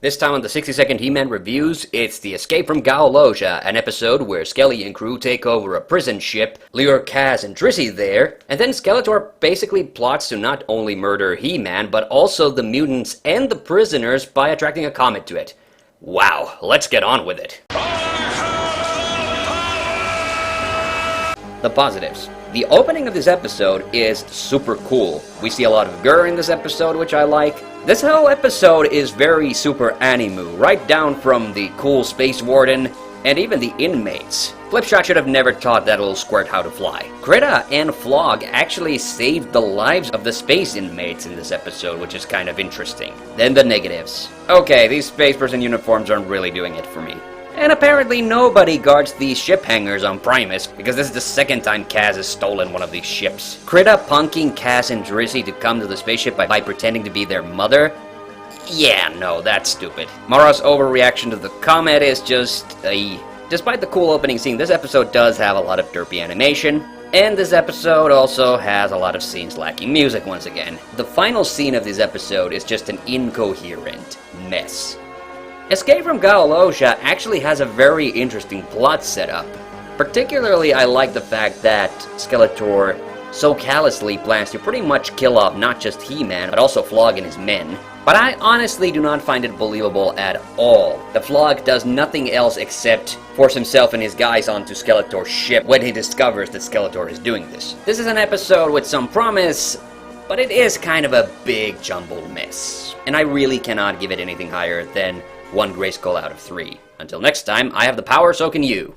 This time on the 60-second He-Man reviews, it's the Escape from Gaolotia, an episode where Skelly and crew take over a prison ship, lure Kaz and Drizzy there, and then Skeletor basically plots to not only murder He-Man, but also the mutants and the prisoners by attracting a comet to it. Wow, let's get on with it. The positives. The opening of this episode is super cool. We see a lot of Gur in this episode, which I like. This whole episode is very super anime, right down from the cool Space Warden and even the inmates. Flipshot should have never taught that little squirt how to fly. Krita and Flog actually saved the lives of the space inmates in this episode, which is kind of interesting. Then the negatives. Okay, these space person uniforms aren't really doing it for me. And apparently nobody guards these ship hangars on Primus, because this is the second time Kaz has stolen one of these ships. Krita punking Kaz and Drizzy to come to the spaceship by pretending to be their mother? Yeah, no, that's stupid. Mara's overreaction to the comet is just Despite the cool opening scene, this episode does have a lot of derpy animation, and this episode also has a lot of scenes lacking music once again. The final scene of this episode is just an incoherent mess. Escape from Gaolotia actually has a very interesting plot setup. Particularly, I like the fact that Skeletor so callously plans to pretty much kill off not just He-Man, but also Flog and his men. But I honestly do not find it believable at all. The Flog does nothing else except force himself and his guys onto Skeletor's ship when he discovers that Skeletor is doing this. This is an episode with some promise, but it is kind of a big jumbled mess. And I really cannot give it anything higher than 1 Grayskull out of 3. Until next time, I have the power, so can you.